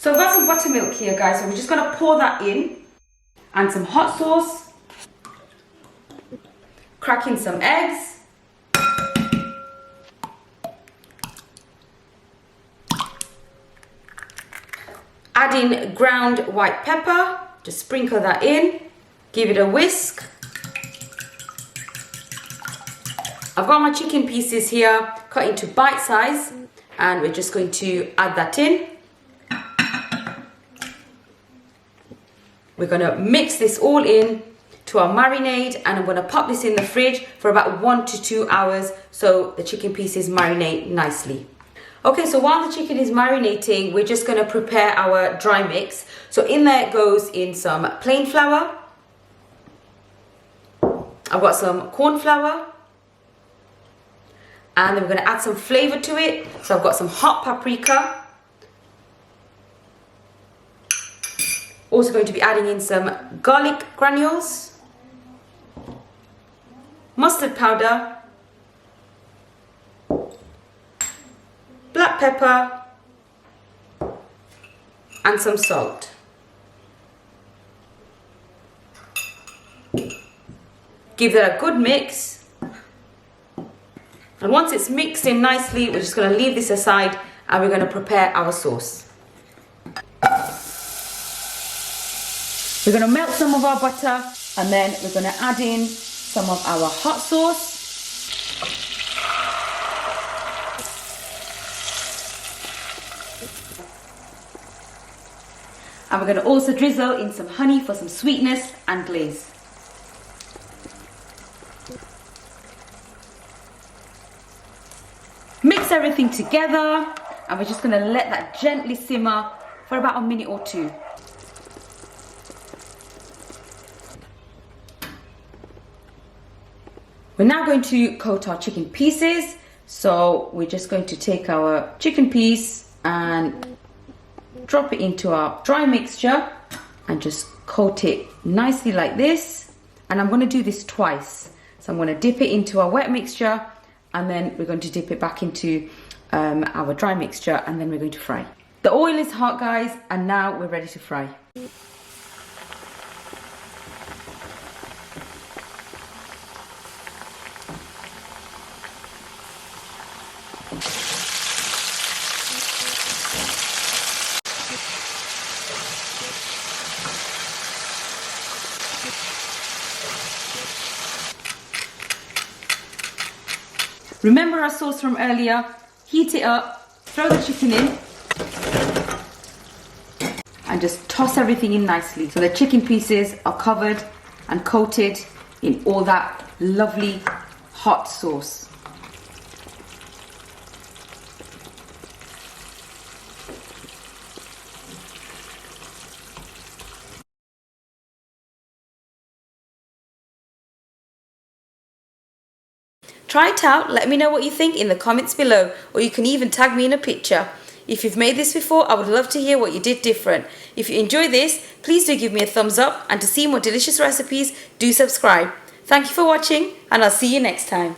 So I've got some buttermilk here, guys, so we're just going to pour that in. And some hot sauce. Crack in some eggs. Add in ground white pepper. Just sprinkle that in. Give it a whisk. I've got my chicken pieces here cut into bite size, and we're just going to add that in. We're going to mix this all in to our marinade, and I'm going to pop this in the fridge for about 1 to 2 hours so the chicken pieces marinate nicely. Okay, so while the chicken is marinating, we're just going to prepare our dry mix. So in there goes in some plain flour. I've got some corn flour. And then we're going to add some flavor to it. So I've got some hot paprika. Also going to be adding in some garlic granules, mustard powder, black pepper, and some salt. Give that a good mix. And once it's mixed in nicely, we're just going to leave this aside and we're going to prepare our sauce. We're going to melt some of our butter, and then we're going to add in some of our hot sauce. And we're going to also drizzle in some honey for some sweetness and glaze. Mix everything together, and we're just going to let that gently simmer for about a minute or two. We're now going to coat our chicken pieces. So we're just going to take our chicken piece and drop it into our dry mixture and just coat it nicely like this. And I'm going to do this twice. So I'm going to dip it into our wet mixture, and then we're going to dip it back into our dry mixture, and then we're going to fry. The oil is hot, guys, and now we're ready to fry. Remember our sauce from earlier, heat it up, throw the chicken in, and just toss everything in nicely. So the chicken pieces are covered and coated in all that lovely hot sauce. Try it out, let me know what you think in the comments below, or you can even tag me in a picture. If you've made this before, I would love to hear what you did different. If you enjoy this, please do give me a thumbs up, and to see more delicious recipes, do subscribe. Thank you for watching, and I'll see you next time.